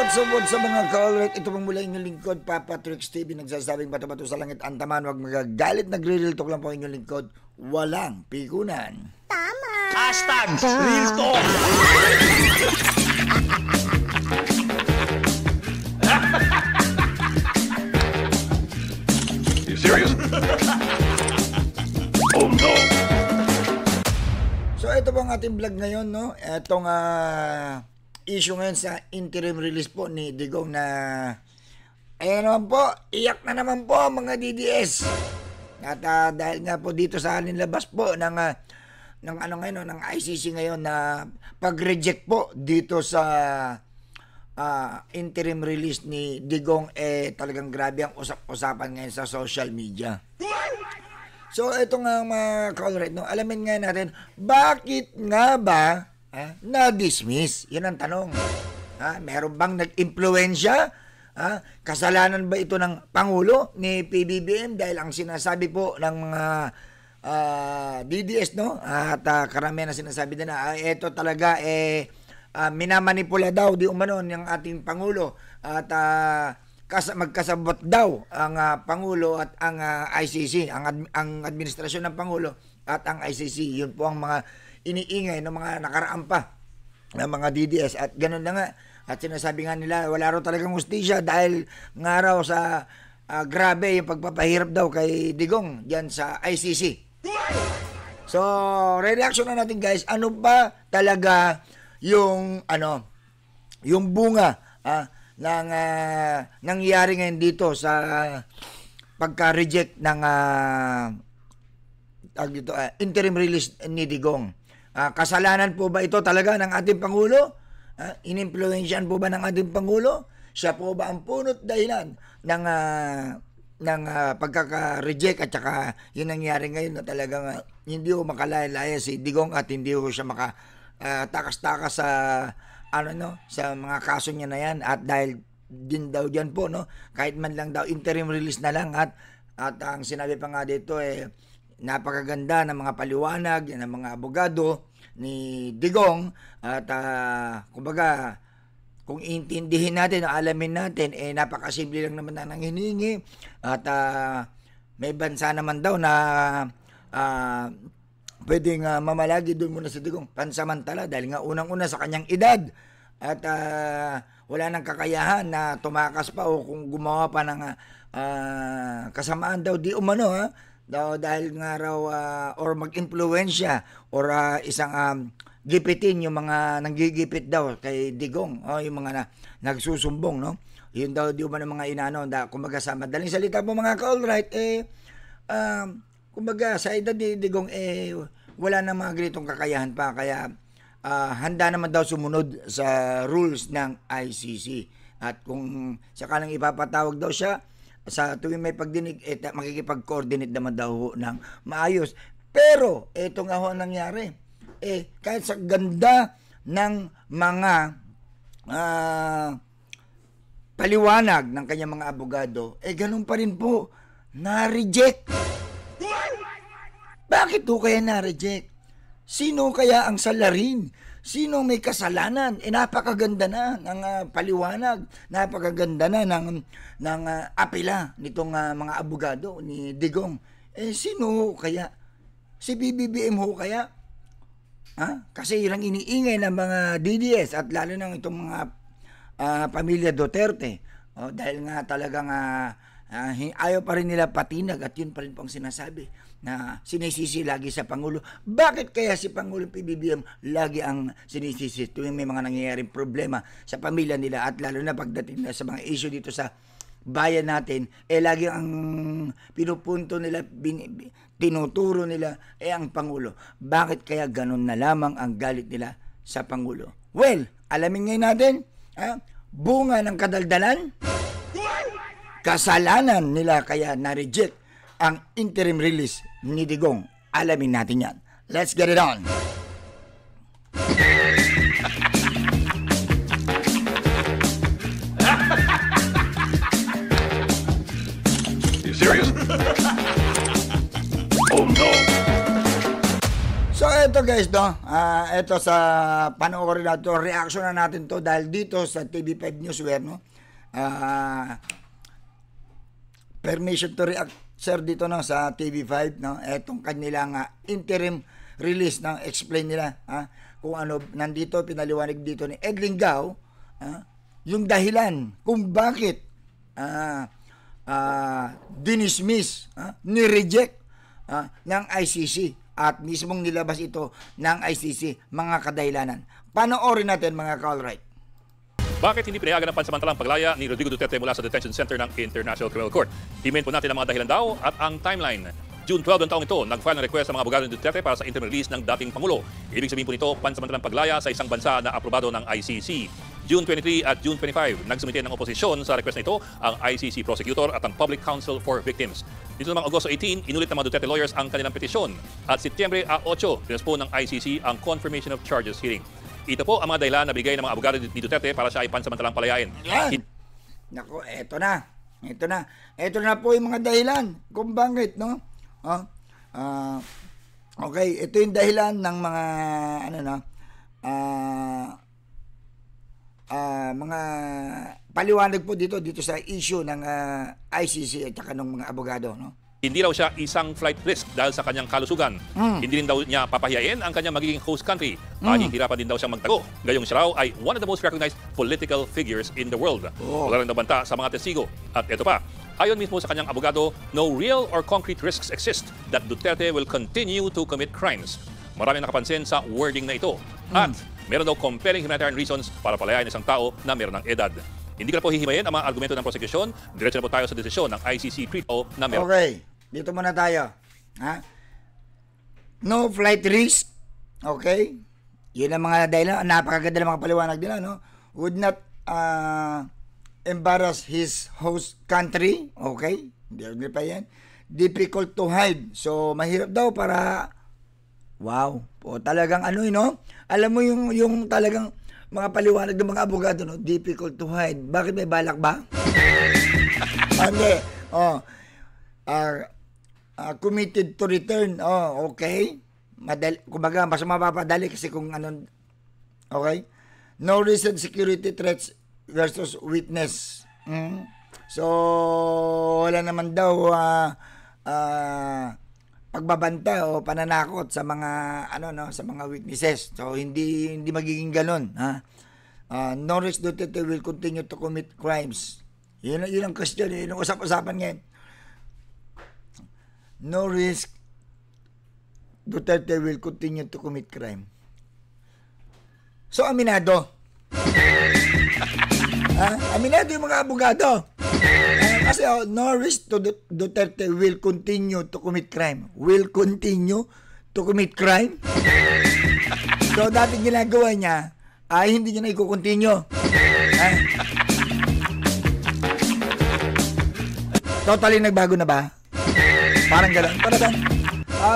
What's up mga ka-alright? Ito pong mula inyong lingkod, Papa Tricks TV. Nagsasabing bato-bato sa langit ang taman. Huwag magagalit, nagre-real talk lang po inyong lingkod. Walang pikunan. Tama! Hashtag Real Talk! You serious? Oh no! So ito po ang ating vlog ngayon, no? Itong issue ngayon sa interim release po ni Digong na ayan naman po, iyak na naman po mga DDS. At dahil nga po dito sa labas po ng ano ngayon, ng ICC ngayon na pag-reject po dito sa interim release ni Digong, talagang grabe ang usap-usapan ngayon sa social media. So ito nga mga ka-alright, no? Alamin nga natin, bakit nga ba na-dismiss? Yan ang tanong. Meron bang nag-impluensya? Kasalanan ba ito ng Pangulo ni PBBM? Dahil ang sinasabi po ng mga DDS, no? At karamihan na sinasabi na ito talaga minamanipula daw di umano ng ating Pangulo. At magkasabot daw ang Pangulo at ang ICC, ang administrasyon ng Pangulo at ang ICC. Yun po ang mga iniingay ng mga nakaraan pa ng mga DDS. At ganun na nga. At sinasabi nga nila, wala raw talagang hustisya dahil nga raw sa grabe yung pagpapahirap daw kay Digong dyan sa ICC. So, reaction na natin guys, ano ba talaga yung yung bunga ng nangyari ngayon dito sa pagka-reject ng interim release ni Digong. Kasalanan po ba ito talaga ng ating Pangulo? Inimpluwensyahan po ba ng ating Pangulo? Siya po ba ang punot dahilan ng pagkaka-reject at saka yun nangyari ngayon na talagang hindi ko makalaya-laya si Digong at hindi ko siya takas-takas sa sa mga kaso niya na yan. At dahil din daw dyan po, no, kahit man lang daw interim release na lang at ang sinabi pa nga dito napakaganda ng mga paliwanag ng mga abogado ni Digong at kumbaga kung iintindihin natin, alamin natin, napakasimple lang naman na nang hinihingi at may bansa naman daw na pwedeng mamalagi doon muna si Digong pansamantala dahil nga unang-una sa kanyang edad at wala nang kakayahan na tumakas pa o kung gumawa pa ng kasamaan daw di umano dahil nga raw or mag-impluwensya or isang gipitin yung mga nanggigipit daw kay Digong yung mga nagsusumbong, no? Yun daw di umano mga inano kumbaga sa madaling salita po mga ka-alright kumbaga sa edad ni Digong wala na mga ganitong kakayahan pa kaya handa naman daw sumunod sa rules ng ICC at kung sakalang ipapatawag daw siya sa tuwing may pagdinig makikipag-coordinate naman daw ng maayos. Pero ito nga ho ang nangyari kahit sa ganda ng mga paliwanag ng kanyang mga abogado ganun pa rin po na-reject. Bakit ho kaya na-reject? Sino kaya ang salarin? Sino may kasalanan? Napakaganda na ng paliwanag, napakaganda na ng apela nitong mga abogado ni Digong. Sino ho kaya? Si BBM ho kaya? Kasi yun ang iniingay ng mga DDS at lalo na itong mga pamilya Duterte. Dahil nga talagang ayaw pa rin nila patinag at yun pa rin pong sinasabi na sinisisi lagi sa Pangulo. Bakit kaya si Pangulo PBBM lagi ang sinisisi tuwing may mga nangyayaring problema sa pamilya nila at lalo na pagdating na sa mga issue dito sa bayan natin, lagi ang pinupunto nila, tinuturo nila ang Pangulo. Bakit kaya ganun na lamang ang galit nila sa Pangulo? Well, alamin ngayon natin, bunga ng kadaldalan, kasalanan nila kaya na-reject ang interim release ni Digong. Alamin natin yan. Let's get it on! You serious? Oh no! So eto guys, guys, no, ito sa panoorin natin, reaction na natin to dahil dito sa TV5 Newswire, no, permission to react, sir, dito no, sa TV5, no, etong kanilang interim release, no, explain nila, kung ano, nandito, pinaliwanag dito ni Edling Gao, yung dahilan kung bakit dinismiss, ni-reject ng ICC at mismong nilabas ito ng ICC, mga kadahilanan. Panoorin natin, mga ka-alright. Bakit hindi pinayagan ng pansamantalang paglaya ni Rodrigo Duterte mula sa detention center ng International Criminal Court? Himayin po natin ang mga dahilan daw at ang timeline. June 12 ng taong ito, nag-file ng request sa mga abogado ni Duterte para sa interim release ng dating Pangulo. Ibig sabihin po nito, pansamantalang paglaya sa isang bansa na aprobado ng ICC. June 23 at June 25, nagsumite ng oposisyon sa request na ito ang ICC prosecutor at ang Public Counsel for Victims. Dito namang Agosto 18, inulit ng mga Duterte lawyers ang kanilang petisyon. At Setyembre 8, pinespo ng ICC ang confirmation of charges hearing. Ito po ang mga dahilan na bigay ng mga abogado ni Duterte para siya ay pansamantalang palayain. Yan. Nako, eto na. Ito na po yung mga dahilan kung bakit, no? Okay, ito yung dahilan ng mga mga paliwanag po dito sa issue ng ICC at saka ng mga abogado, no? Hindi raw siya isang flight risk dahil sa kanyang kalusugan. Hindi rin daw niya papahiyain ang kanyang magiging host country. Mahihirapan din daw siyang magtago. Gayong siya raw ay one of the most recognized political figures in the world. Wala rin nabanta sa mga testigo. At ito pa, ayon mismo sa kanyang abogado, no real or concrete risks exist that Duterte will continue to commit crimes. Maraming nakapansin sa wording na ito. At meron daw compelling humanitarian reasons para palayain isang tao na meron ng edad. Hindi ko na po hihimayin ang mga argumento ng prosecution. Diretso na po tayo sa desisyon ng ICC Trito na meron. Okay, dito muna tayo. No flight risk. Okay? Yun ang mga dahilan. Napakaganda ng mga paliwanag nila, no? Would not embarrass his host country. Okay? Hindi pa yan. Difficult to hide. So, mahirap daw para... Wow. Po, talagang no? Alam mo yung talagang mga paliwanag ng mga abogado, no? Difficult to hide. Bakit may balak ba? Hindi. Committed to return. Okay. Kumbaga, mas mapapadali kasi kung okay? No recent security threats versus witness. So, wala naman daw pagbabanta o pananakot sa mga sa mga witnesses. So hindi magiging ganun, no risk Duterte will continue to commit crimes. Yun ang question, yun ang usap-usapan ngayon. No risk Duterte will continue to commit crime. So aminado. Aminado yung mga abogado. Kasi no risk to Duterte will continue to commit crime. Will continue to commit crime? So, dati ginagawa niya, hindi niya na i-continue. Totally nagbago na ba? Parang gano'n.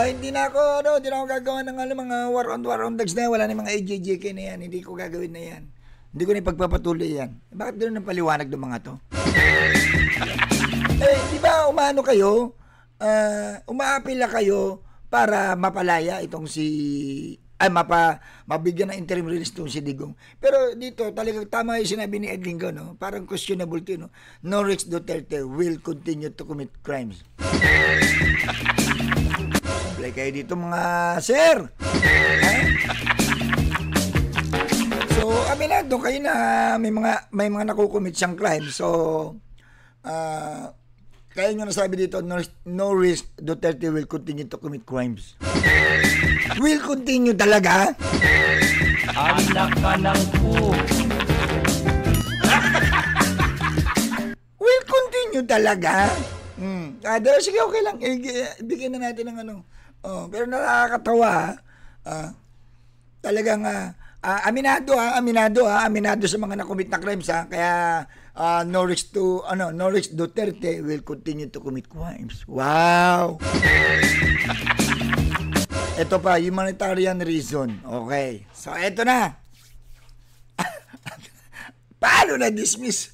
Hindi na ako gagawa ng mga war on drugs na yan. Wala na mga AJJK na yan. Hindi ko gagawin na yan. Hindi ko na ipagpapatuloy yan. Bakit doon ang paliwanag ng mga to? Di ba umaapila kayo para mapalaya itong mabigyan ng interim release itong si Digong. Pero dito, talagang tama yung sinabi ni Edling Gao, no? Parang questionable ito, no? No risk Duterte will continue to commit crimes. Sablay kayo dito, mga sir! So, aminado kayo na may mga nakukumit siyang crime. So, kaya nyo nasabi dito, no risk Duterte will continue to commit crimes. Will continue talaga? Anak ka ng po. Will continue talaga? Sige, okay lang. Bigyan na natin ng pero nakakatawa. Talagang aminado sa mga nakomit na crimes, kaya no risk Duterte will continue to commit crimes. Wow. Ito pa, humanitarian reason. Okay. So eto na. Paano na-dismiss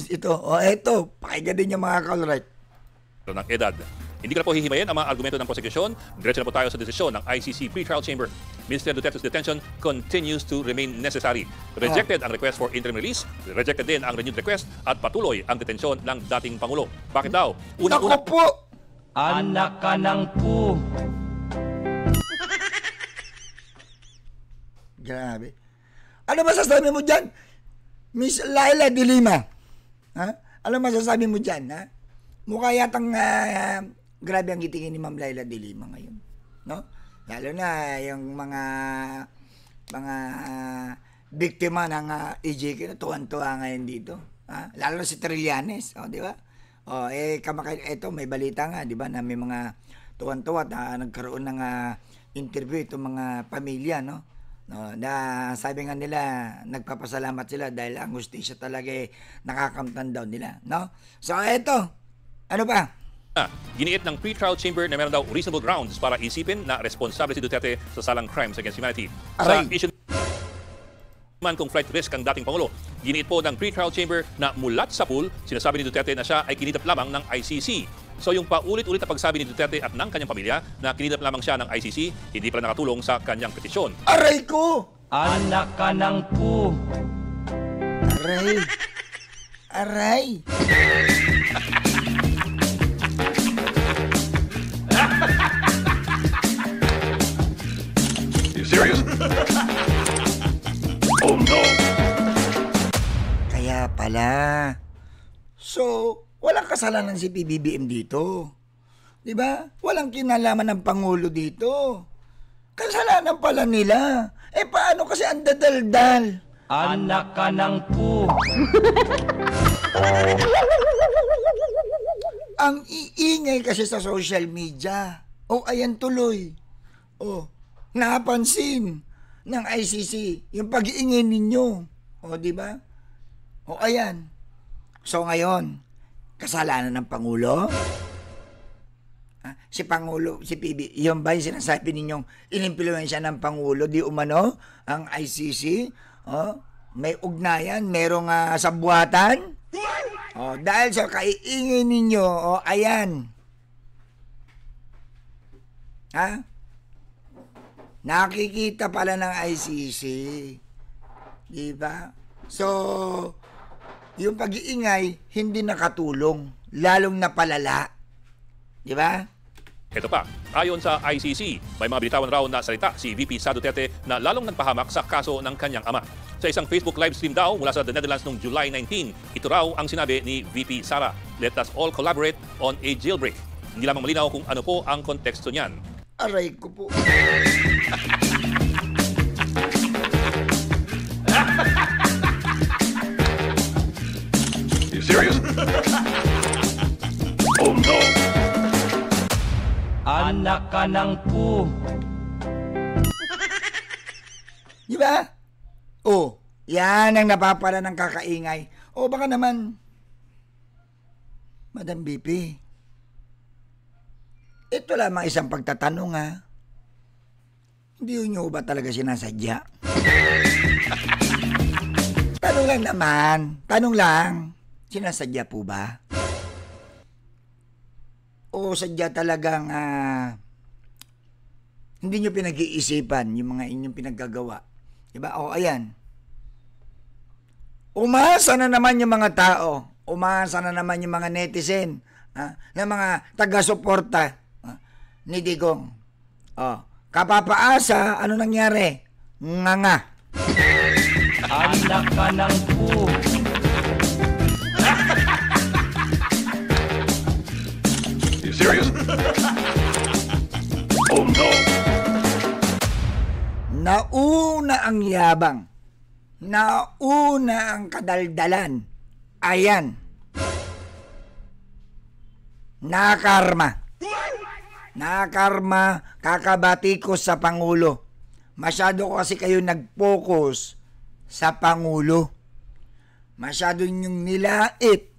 ito? Eto, pakinggan din yung mga ka-alright. ng edad. Hindi ko na po hihimayin ang mga argumento ng prosecution. Diretso na po tayo sa desisyon ng ICC Pretrial Chamber. Mr. Duterte's detention continues to remain necessary. Rejected ang request for interim release, rejected din ang renewed request at patuloy ang detensyon ng dating Pangulo. Bakit daw? Naku po! Anak ka ng pu. Grabe. Ano masasabi mo dyan, Miss Laila de Lima? Ha? Ano masasabi mo dyan, ha? Mukha yatang grabe ang gitingin ni Ma'am Laila de Lima ngayon. No? Lalo na yung mga biktima ng EJK na tuwan-tuwa ngayon dito. Ha? Lalo na si Trillanes, di ba? Eto, may balita nga, di ba, na may mga tuwan-tuwa na nagkaroon ng interview itong mga pamilya, no? No, na sabi nga nila nagpapasalamat sila dahil ang hustisya talaga nakakamtan daw nila, no? So eto, ano pa? Giniit ng pretrial chamber na meron daw reasonable grounds para isipin na responsable si Duterte sa salang crimes against humanity. Aray. Sa issue man kung flight risk ang dating Pangulo, giniit po ng pretrial chamber na mulat sa pool, sinasabi ni Duterte na siya ay kinidap lamang ng ICC. So yung paulit-ulit na pagsabi ni Duterte at ng kanyang pamilya na kinidap lamang siya ng ICC, hindi pala nakatulong sa kanyang petisyon. Aray ko! Anak ka ng pu. Aray! Aray! You serious? Oh no! Kaya pala. So, walang kasalanan si PBBM dito. 'Di ba? Walang kinalaman ng Pangulo dito. Kasalanan pala nila. Paano kasi ang dadaldal? Anak ka ng pu. Ang iingay kasi sa social media. Ayan tuloy. Napansin ng ICC yung pag-iingay ninyo. 'Di ba? Ayan. So ngayon, kasalanan ng Pangulo? Si Pangulo, si PB, yung ba yung sinasabi ninyong inimpluwensya ng Pangulo, di umano, ang ICC? May ugnayan, merong sabwatan? Dahil sa kaiingay ninyo, ayan. Nakikita pala ng ICC. Di ba? So, yung pag-iingay, hindi nakatulong. Lalong napalala. Di ba? Ito pa, ayon sa ICC, may mga bitawan raw na salita si VP Sara Duterte na lalong nagpahamak sa kaso ng kanyang ama. Sa isang Facebook live stream daw mula sa The Netherlands noong July 19, ito raw ang sinabi ni VP Sara, "Let us all collaborate on a jailbreak." Hindi lamang malinaw kung ano po ang konteksto niyan. Aray ko po. You serious? Oh no! Anak ka ng pu. Di ba? Yan ang napapala ng kakaingay. Baka naman, Madam BP, ito lamang isang pagtatanong Hindi nyo ba talaga sinasadya? Tanong lang naman. Tanong lang. Sinasadya po ba? O sadya talagang hindi nyo pinag-iisipan yung mga inyong pinaggagawa. Diba? Ayan. Umasa na naman yung mga tao. Umasa na naman yung mga netizen. Na mga taga-suporta ni Digong. Kapapaasa, ano nangyari? Nga. Anak ka ng pu. You serious? Oh no! Nauna ang yabang. Nauna ang kadaldalan. Ayan. Nakarma. Kakabatikos sa Pangulo. Masyado kasi kayo nag-focus sa Pangulo. Masyado nyong nilait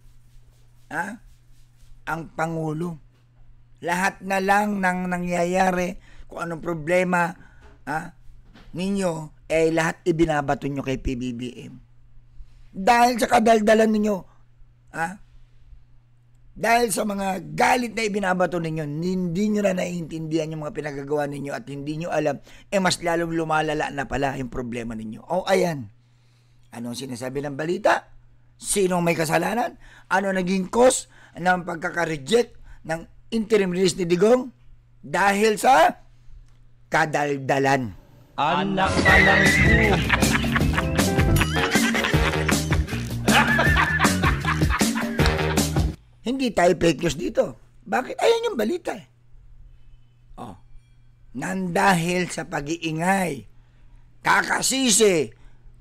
ang Pangulo. Lahat na lang ng nangyayari, kung anong problema ninyo, lahat ibinabato nyo kay PBBM. 'Di ba? Dahil sa kadaldalan ninyo, Dahil sa mga galit na ibinabato ninyo, hindi nyo na naiintindihan yung mga pinagagawa ninyo at hindi nyo alam, mas lalong lumalala na pala yung problema ninyo. O ayan, anong sinasabi ng balita? Sinong may kasalanan? Ano naging cause ng pagkaka-reject ng interim release ni Digong? Dahil sa kadaldalan. Anak ka ng pu. Hindi tayo fake news dito. Bakit? Ayan yung balita eh. Oh. Nandahil sa pag-iingay, kakasisi,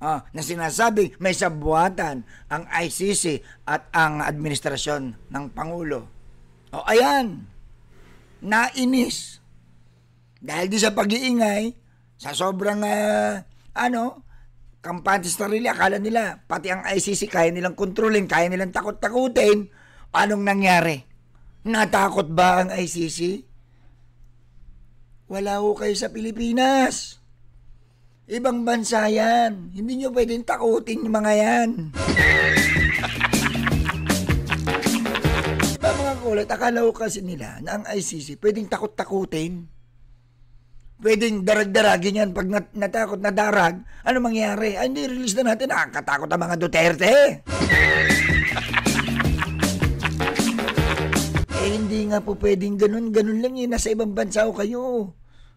na sinasabing may sabuatan ang ICC at ang administrasyon ng Pangulo. O ayan, nainis. Dahil di sa pag-iingay, sa sobrang, kampante sarili, akala nila, pati ang ICC kaya nilang kontrolin, kaya nilang takot-takutin. Anong nangyari? Natakot ba ang ICC? Wala ho kayo sa Pilipinas. Ibang bansa yan. Hindi nyo pwedeng takutin yung mga yan. Diba mga kulit, akala ho kasi nila na ang ICC pwedeng takot-takutin. Pwedeng darag-daragin yan. Pag natakot na darag, ano mangyari? Ay, hindi, release na natin. Nakakatakot ang mga Duterte. Hindi nga po pwedeng ganun. Ganun lang yun. Nasa ibang bansa o kayo.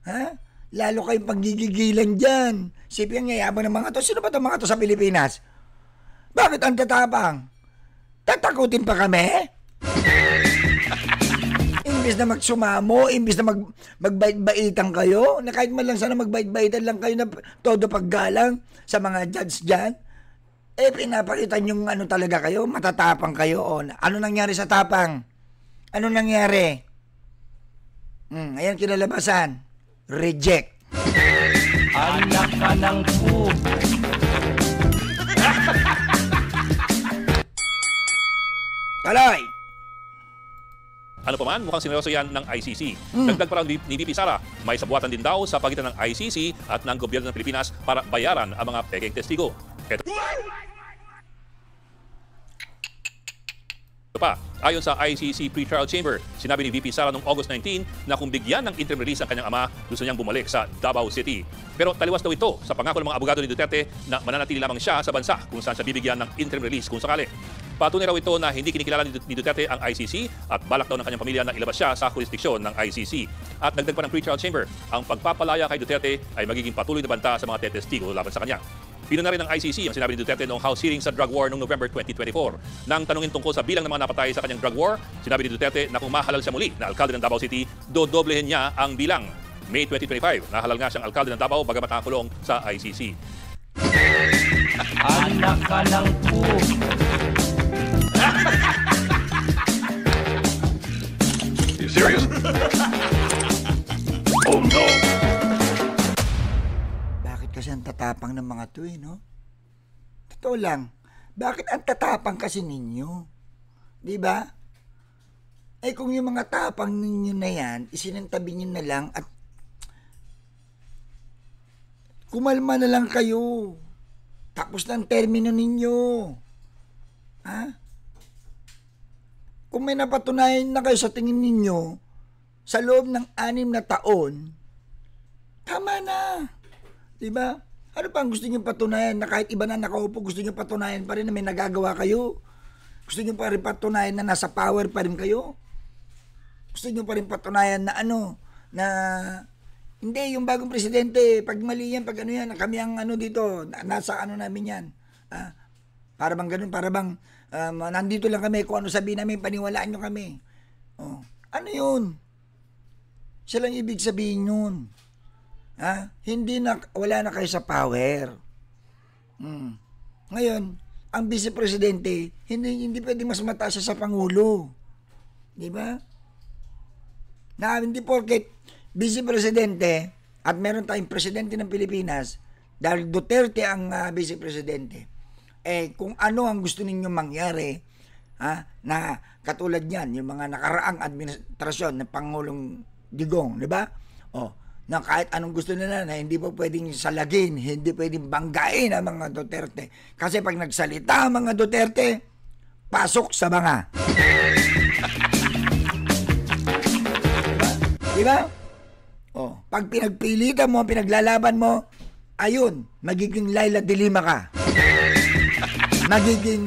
Ha? Lalo kayong paggigigilan dyan. Sipin ang yayabang ng mga to. Sino ba itong mga to sa Pilipinas? Bakit ang tatapang? Tatakutin pa kami? Imbis na magsumamo, imbis na magbait-baitan kayo, na kahit man lang sana magbait-baitan lang kayo na todo paggalang sa mga judge dyan, pinapakita yung ano talaga kayo, matatapang kayo. O, ano nangyari sa tapang? Ano nangyari? Ayan kinalabasan. Reject. Anak ka ng pu. Tuloy. Ano pa man, mukhang sineryoso yan ng ICC. Dagdag pa lang ni VP Sara, may sabuatan din daw sa pagitan ng ICC at ng gobyerno ng Pilipinas para bayaran ang mga pekeng testigo. Ito pa, ayon sa ICC Pre-Trial Chamber, sinabi ni VP Sara noong August 19 na kung bigyan ng interim release ang kanyang ama, gusto niyang bumalik sa Davao City. Pero taliwas daw ito sa pangako ng mga abogado ni Duterte na mananatili lamang siya sa bansa kung saan siya bibigyan ng interim release kung sakali. Patunay raw ito na hindi kinikilala ni Duterte ang ICC at balak daw ng kanyang pamilya na ilabas siya sa jurisdiksyon ng ICC. At dagdag pa ng Pre-Trial Chamber, ang pagpapalaya kay Duterte ay magiging patuloy na banta sa mga tetestigo laban sa kanya. Pino na rin ng ICC ang sinabi ni Duterte noong House hearing sa drug war noong November 2024. Nang tanungin tungkol sa bilang ng mga napatay sa kanyang drug war, sinabi ni Duterte na kung mahalal siya muli na alkalde ng Davao City, dodoblehin niya ang bilang. May 2025, nahalal nga siyang alkalde ng Davao bagamat nakakulong sa ICC. Anak ka ng pu. You serious? Oh no! Kasi ang tatapang ng mga to no? Totoo lang. Bakit ang tatapang kasi ninyo? Di ba? Kung yung mga tapang ninyo na yan, isinantabi nyo na lang at kumalma na lang kayo. Tapos na ang termino ninyo. Ha? Kung may napatunayan na kayo sa tingin ninyo, sa loob ng 6 na taon, tama na. Diba? Ano pa ang gusto nyo patunayan na kahit iba na nakaupo, gusto nyo patunayan pa rin na may nagagawa kayo? Gusto nyo pa rin patunayan na nasa power pa rin kayo? Gusto nyo pa rin patunayan na na hindi, yung bagong presidente, pag mali yan, pag ano yan, kami ang dito, nasa namin yan. Para bang ganun, para bang nandito lang kami, kung ano sabihin namin, paniwalaan nyo kami. Ano yun? Siya lang ibig sabihin nun. Wala na kayo sa power. Ngayon, ang vice presidente, hindi pwedeng mas mataas siya sa pangulo. Di ba? Na hindi porket vice presidente at meron tayong presidente ng Pilipinas, dahil Duterte ang vice presidente. Kung ano ang gusto ninyong mangyari, na katulad niyan, yung mga nakaraang administrasyon ng Pangulong Digong, di ba? Na kahit anong gusto nila na hindi po pwedeng salagin, hindi pwedeng banggain ang mga Duterte. Kasi pag nagsalita ang mga Duterte, pasok sa banga. Di ba? Oh, pag pinagpilitan mo, pinaglalaban mo, ayun, magiging Laila de Lima ka. Magiging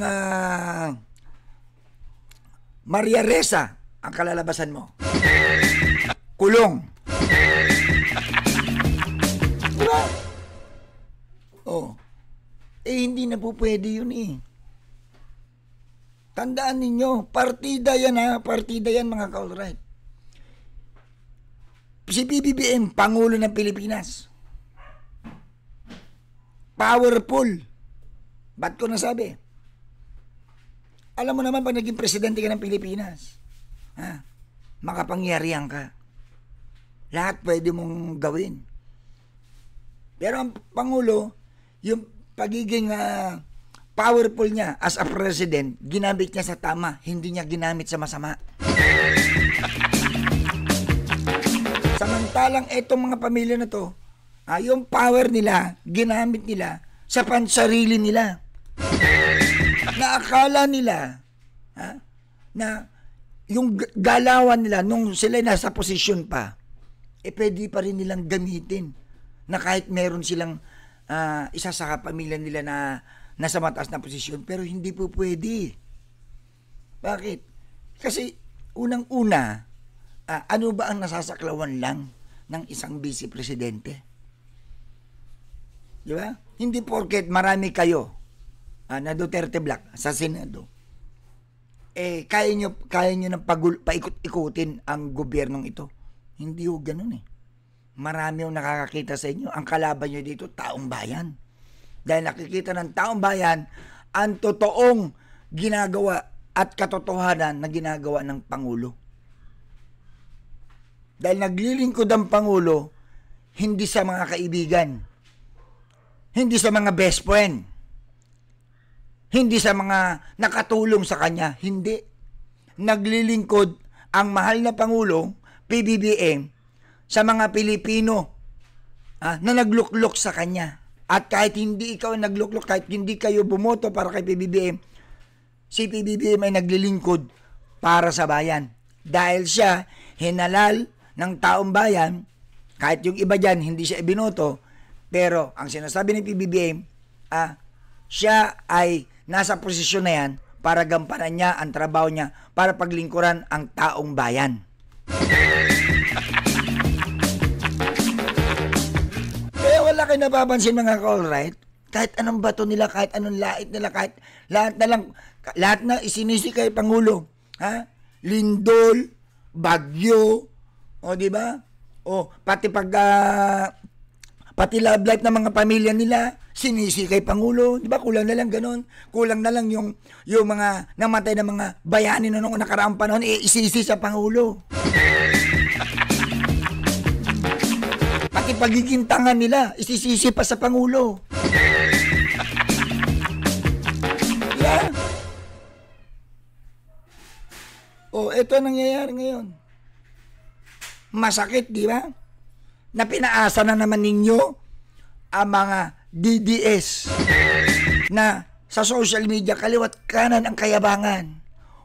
Maria Ressa ang kalalabasan mo. Kulong. Diba? Oh. Hindi na po pwede yun eh. Tandaan ninyo, partida yan ha. Partida yan mga ka-alright. Si PBBM, Pangulo ng Pilipinas. Powerful. Ba't ko nasabi? Alam mo naman pag naging presidente ka ng Pilipinas, makapangyarihan ka. Lahat pwede mong gawin. Pero ang Pangulo, yung pagiging powerful niya as a president, ginamit niya sa tama, hindi niya ginamit sa masama. Samantalang etong mga pamilya na to, yung power nila, ginamit nila sa pansarili nila. Naakala nila na yung galawan nila nung sila nasa posisyon pa, pwede pa rin nilang gamitin na kahit meron silang isa sa pamilya nila na nasa mataas na posisyon, pero hindi po pwede. Bakit? Kasi unang-una, ano ba ang nasasaklawan lang ng isang vice presidente? Di ba? Hindi porket marami kayo na Duterte Black sa Senado, kaya nyo nang paikot-ikutin ang gobyernong ito. Hindi ho ganun eh. Marami yung nakakakita sa inyo. Ang kalaban nyo dito, taong bayan. Dahil nakikita ng taong bayan ang totoong ginagawa at katotohanan na ginagawa ng Pangulo. Dahil naglilingkod ang Pangulo hindi sa mga kaibigan, hindi sa mga best friend, hindi sa mga nakatulong sa kanya, hindi. Naglilingkod ang mahal na Pangulo, PBBM, sa mga Pilipino na nagluklok sa kanya. At kahit hindi ikaw nagluklok, kahit hindi kayo bumoto para kay PBBM, si PBBM ay naglilingkod para sa bayan. Dahil siya hinalal ng taong bayan, kahit yung iba dyan hindi siya ibinoto, pero ang sinasabi ni PBBM, siya ay nasa posisyon na yan para gampanan niya ang trabaho niya para paglingkuran ang taong bayan. Kaya wala kayo napapansin mga ka-alright, kahit anong bato nila, kahit anong lait nila, kahit lahat na isinisi kay Pangulo, Lindol, Bagyo, di ba? Pati pati love life ng mga pamilya nila, sinisi kay Pangulo, di ba? Kulang na lang ganun. Kulang na lang yung mga namatay na mga bayani noong nakaraang panahon, isisi sa Pangulo. Pati pagiging tanga nila, isisisi pa sa Pangulo. Yeah. Ito nangyayari ngayon. Masakit, di ba? Na pinaasa na naman ninyo ang mga DDS na sa social media kaliwat kanan ang kayabangan.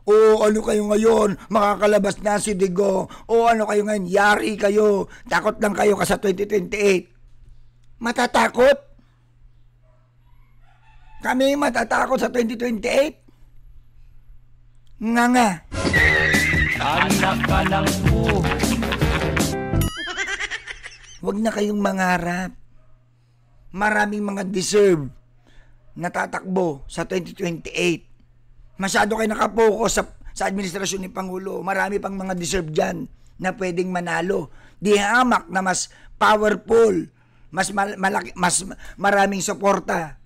Ano kayo ngayon? Makakalabas na si Digo. Ano kayo ngayon? Yari kayo. Takot lang kayo ka sa 2028. Matatakot? Kami matatakot sa 2028? Nga. Anak ka ng po. Huwag na kayong mangarap. Maraming mga deserve na tatakbo sa 2028. Masyado kayo nakapokus sa administrasyon ni Pangulo. Marami pang mga deserve dyan na pwedeng manalo. Di hamak na mas powerful, mas malaki, mas maraming suporta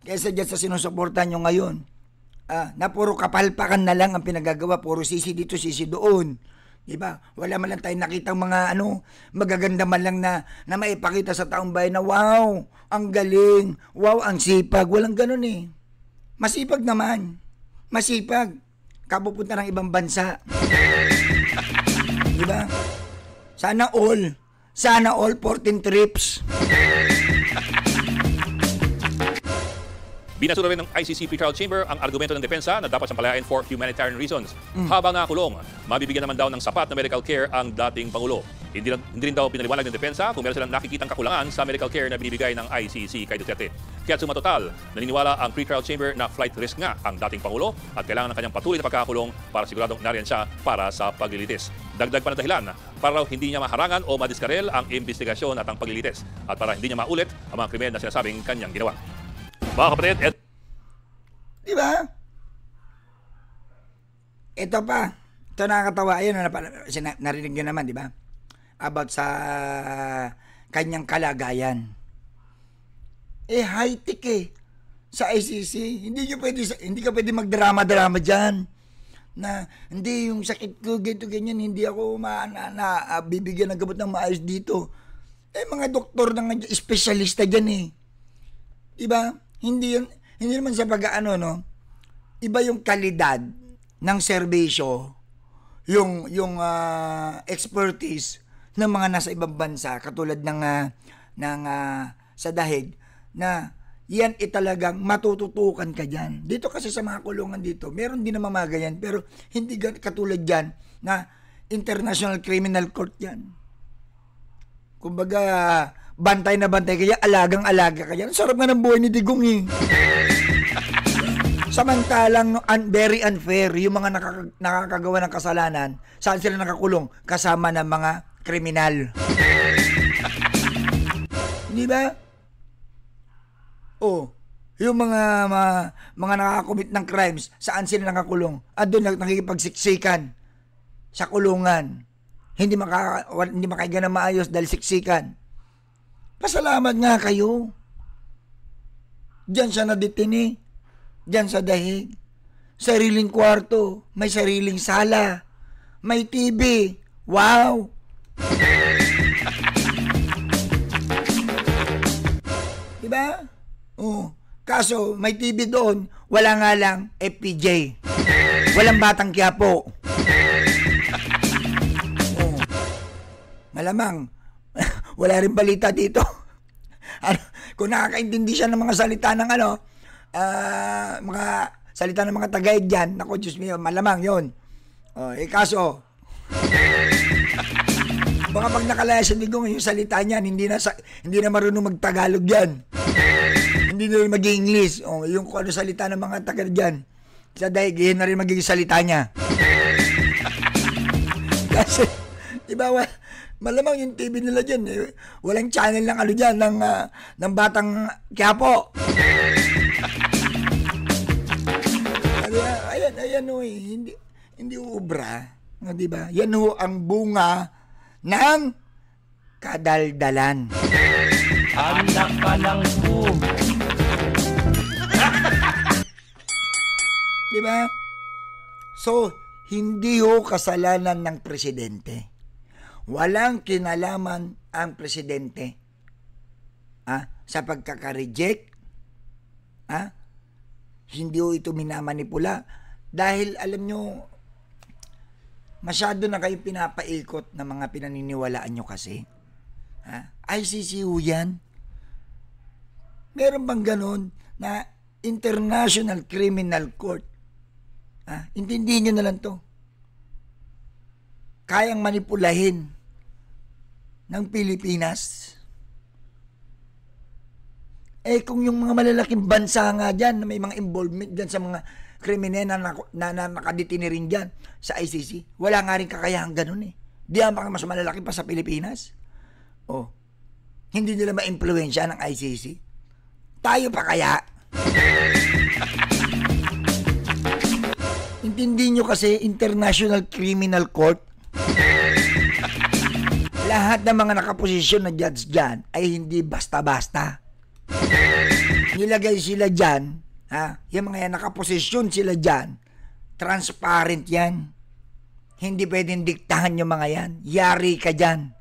kaysa dyan sa sinusuporta nyo ngayon. Na puro kapalpakan na lang ang pinagagawa. Puro sisi dito, sisi doon. Diba? Wala man lang tayong nakitang mga magaganda man lang na maipakita sa taong bayan na wow, ang galing, wow, ang sipag. Walang ganun eh. Masipag naman. Masipag. Kapupunta ng ibang bansa. Diba? Sana all 14 trips. Binasura rin ng ICC Pretrial Chamber ang argumento ng depensa na dapat siyang palayain for humanitarian reasons. Habang nakulong, mabibigyan naman daw ng sapat na medical care ang dating Pangulo. Hindi rin daw pinaliwanag ng depensa kung meron silang nakikitang kakulangan sa medical care na binibigay ng ICC kay Duterte. Kaya suma total, naniniwala ang pre-trial chamber na flight risk nga ang dating Pangulo at kailangan ng kanyang patuloy na pagkakakulong para siguradong nariyan siya para sa paglilitis. Dagdag pa na dahilan para raw hindi niya maharangan o madiskarel ang investigasyon at ang paglilitis at para hindi niya maulit ang mga krimen na sinasabing kanyang ginawa. Mga kapatid, Di ba? Ito pa. Ito nakakatawa. Ayun, narinig nyo naman, di ba? About sa kanyang kalagayan. High-tech sa ICC. Hindi ka pwede magdrama-drama dyan. Na, hindi, yung sakit ko, ganyan, hindi ako bibigyan ng gamot ng maayos dito. Mga doktor na espesyalista dyan Diba? Hindi naman sa pag-ano, no? Iba yung kalidad ng serbisyo, yung expertise ng mga nasa ibang bansa katulad ng sa dahig na yan talagang matututukan ka dyan. Dito kasi sa mga kulungan dito, meron din naman mga ganyan, pero hindi katulad dyan na International Criminal Court yan. Kumbaga, bantay na bantay ka dyan, alagang-alaga ka dyan. Sarap nga ng buhay ni Digong Samantalang very unfair yung mga nakakagawa ng kasalanan, saan sila nakakulong? Kasama ng mga kriminal. Di ba? Yung mga nakakomit ng crimes, saan sila nakakulong? Doon nakikipagsiksikan sa kulungan. Hindi makahiga na maayos dahil siksikan. Pasalamat nga kayo. Diyan siya nadetini. Diyan sa dahig. Sariling kwarto. May sariling sala. May TV. Wow! Diba? Kaso, may TV doon. Wala nga lang FPJ. Walang Batang Quiapo. Malamang, wala rin balita dito. Kung nakakaintindi siya ng mga salita ng mga salita ng mga tagay dyan, naku, Diyos mio, malamang yon. Kaso, baka pag nakalaya sa Digong yung salita niyan, hindi na marunong magtagalog yan. Hindi na rin mag-English. Yung kung ano salita ng mga taga dyan, sa daig, yun na rin magiging salita niya. Kasi, diba, malamang yung TV nila dyan, walang channel ng dyan, ng Batang Quiapo. Ayan hindi ubra, di ba? Yan ang bunga ng kadaldalan. Anak ka ng po. Di ba? So, hindi kasalanan ng presidente. Walang kinalaman ang presidente sa pagkaka-reject. Hindi ito minamanipula. Dahil alam nyo, masyado na kayo pinapaikot ng mga pinaniniwalaan nyo kasi. ICC yan. Meron bang ganun na International Criminal Court? Intindihin nyo na lang to. Kayang manipulahin ng Pilipinas. Kung yung mga malalaking bansa nga dyan, na may mga involvement dyan sa mga kriminal na nakadetini rin dyan sa ICC, wala nga rin kakayahan ganun Di ang mas malalaki pa sa Pilipinas. Hindi nila ma-impluensya ng ICC. Tayo pa kaya? Intindi nyo kasi International Criminal Court. Lahat ng mga nakaposisyon na judge dyan ay hindi basta-basta. Nilagay sila dyan, yung mga yan, nakaposisyon sila dyan, transparent yan. Hindi pwedeng diktahan yung mga yan. Yari ka dyan.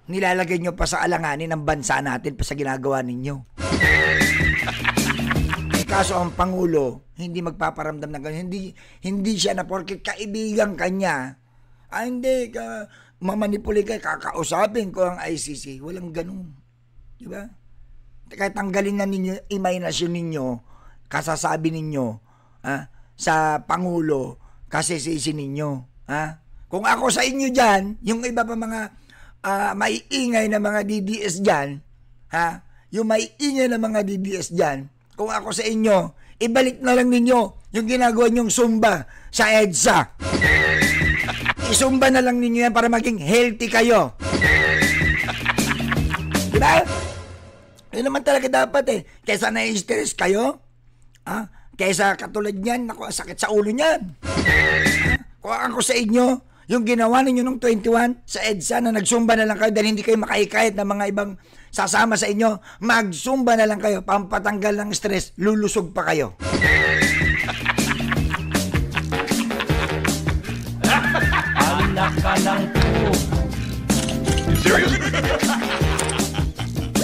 Nilalagay nyo pa sa alanganin ng bansa natin pa sa ginagawa ninyo. Kaso ang Pangulo, hindi magpaparamdam ng ganyan. Hindi siya na porket kaibigan kanya. Hindi, mamanipuli ka, kakausapin ko ang ICC. Walang ganun. Diba? Kahit tanggalin na ninyo, imahinasyon ninyo, kasasabi ninyo, sa Pangulo, kasisisi ninyo. Kung ako sa inyo dyan, yung iba pa mga maiingay na mga DDS dyan, ha? Yung maiingay na mga DDS dyan, kung ako sa inyo, ibalik na lang ninyo yung ginagawa nyong Zumba sa EDSA. Isumba na lang ninyo yan para maging healthy kayo. Diba? Yun naman talaga dapat eh. Kesa na-stress kayo, kesa katulad niyan, naku, sakit sa ulo niyan. Kung ako sa inyo, yung ginawa ninyo nung 21 sa EDSA na nagsumba na lang kayo dahil hindi kayo makahikayat ng mga ibang sasama sa inyo, magsumba na lang kayo, pampatanggal ng stress, lulusog pa kayo. Anak ka lang po. You serious?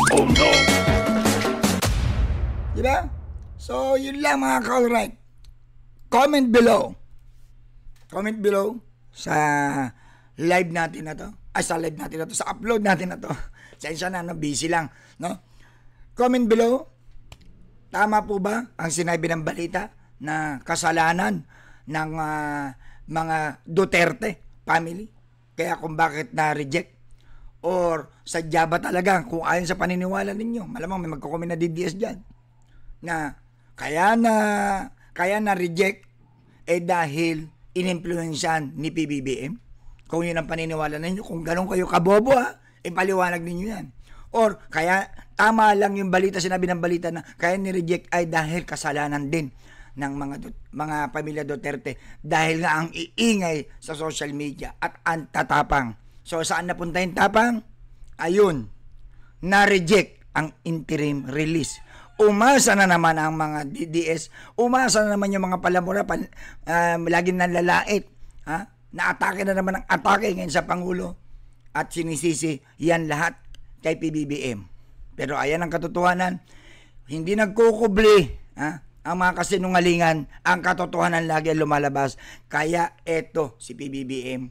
Oh no! Diba? So, yun lang mga ka-alright. Comment below. Comment below sa live natin na to. Sa live natin na to. Sa upload natin na to. Sensya na, busy lang. No? Comment below. Tama po ba ang sinabi ng balita na kasalanan ng mga Duterte family? Kaya kung bakit na-reject? Or sadya ba talaga kung ayon sa paniniwala ninyo? Malamang may magkukumin na DDS dyan. Na kaya na reject dahil inimpluwensyan ni PBBM. Kung yun ang paniniwala ninyo, kung ganun kayo kabobo ipaliwanag ninyo yan. Or kaya tama lang yung balita, sinabi ng balita na kaya ni-reject ay dahil kasalanan din ng mga pamilya Duterte dahil nga ang iingay sa social media at ang tatapang. So saan napunta yung tapang? Ayun, na-reject ang interim release. Umasa na naman ang mga DDS, umasa na naman yung mga palamura, laging nanlalait, na-atake na naman ang atake ngayon sa Pangulo at sinisisi yan lahat kay PBBM. Pero ayan ang katotohanan, hindi nagkukubli ang mga kasinungalingan, ang katotohanan lagi lumalabas. Kaya eto si PBBM,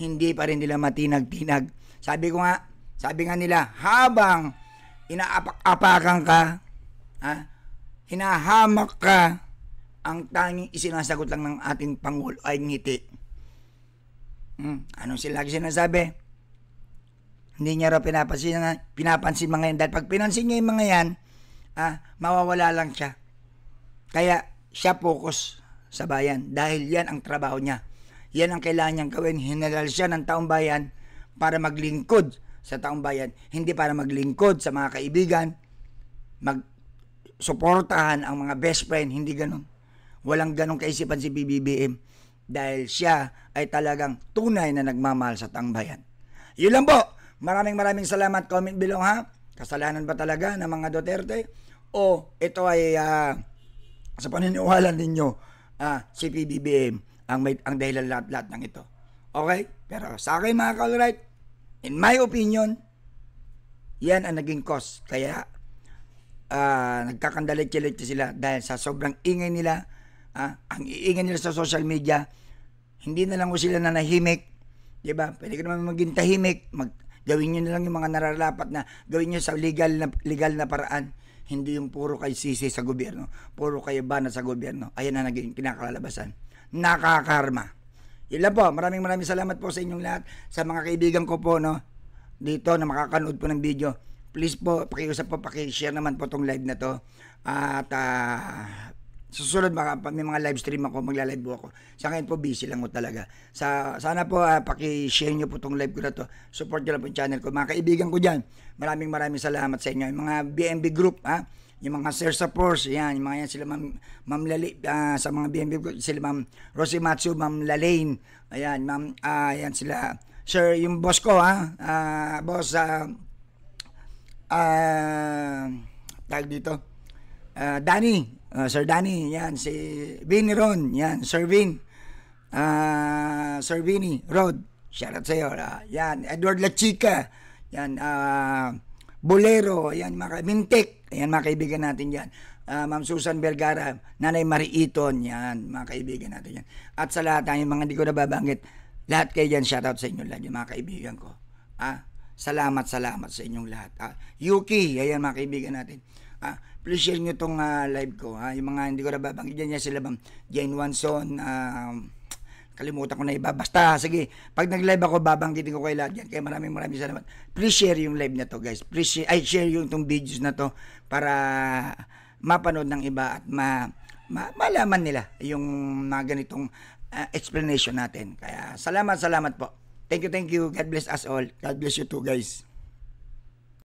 hindi pa rin nila matinag-tinag. Sabi nga nila, habang inaapak-apakan ka, hinahamak ka, ang tanging isinasagot lang ng ating Pangulo ay ngiti. Anong sila lagi sinasabi? Hindi niya raw pinapansin mga yan. Dahil pag pinansin niya yung mga yan, mawawala lang siya. Kaya siya focus sa bayan. Dahil yan ang trabaho niya. Yan ang kailangan niyang gawin. Hinalal siya ng taong bayan para maglingkod sa taong bayan. Hindi para maglingkod sa mga kaibigan, magsuportahan ang mga best friend. Hindi ganun. Walang ganun kaisipan si BBM. Dahil siya ay talagang tunay na nagmamahal sa taong bayan. Yun lang po. Maraming salamat. Comment below Kasalanan ba talaga ng mga Duterte? O ito ay sa paniniwala ninyo si PBBM ang dahilan lahat ng ito. Okay? Pero sa akin mga ka-alright, in my opinion, yan ang naging cause. Kaya nagkakandalit-kilit sila dahil sa sobrang ingay nila, ang iingay nila sa social media, hindi na lang ko sila nanahimik. Diba? Pwede ka naman maging tahimik, gawin nyo na lang yung mga nararapat na gawin nyo sa legal na paraan. Hindi yung puro kayo sisi sa gobyerno, puro kayo bana sa gobyerno. Ayan na naging kinakalabasan. Nakakarma. Yun lang po. Maraming salamat po sa inyong lahat. Sa mga kaibigan ko po dito na makakanood po ng video. Please po, pakiusap po, pakishare naman po tong live na to. At susunod may mga live stream ako, magla-live po ako. Sa ngayon po busy lang po talaga. Sana po paki-share nyo po tong live ko na to. Support nyo lang po yung channel ko. Mga kaibigan ko dyan, maraming salamat sa inyo. Yung mga BNB group, yung mga Sir Supports, yan, yung mga yan, sila Ma'am Lali, sa mga BNB group, sila Ma'am Rosimatsu, Ma'am Lalaine, ayan, Ma'am, yan sila, Sir, yung boss ko, boss, tag dito, Danny, Sir Danny, yan, si Vinny Ron, yan, Sir Vin, Sir Vinny Rod, shoutout sa'yo, yan, Edward La Chica, yan, Bolero, yan, Mintek, yan, mga kaibigan natin yan, Ma'am Susan Vergara, Nanay Marie Iton, yan, mga kaibigan natin yan, at sa lahat, yung mga hindi ko nababanggit, lahat kayo dyan, shoutout sa inyo lahat, yung mga kaibigan ko, salamat sa inyong lahat, Yuki, yan, mga kaibigan natin, please share nyo tong live ko, yung mga hindi ko nababanggit dyan, sila Ma'am Jane Wanson, Kalimutan ko na iba. Basta, sige, pag nag-live ako, babanggitin ko kayo lahat yan. Kaya maraming salamat. Please share yung live na to, guys. Please share yung itong videos na to para mapanood ng iba at malaman nila yung mga ganitong explanation natin. Kaya salamat po. Thank you. God bless us all. God bless you too, guys.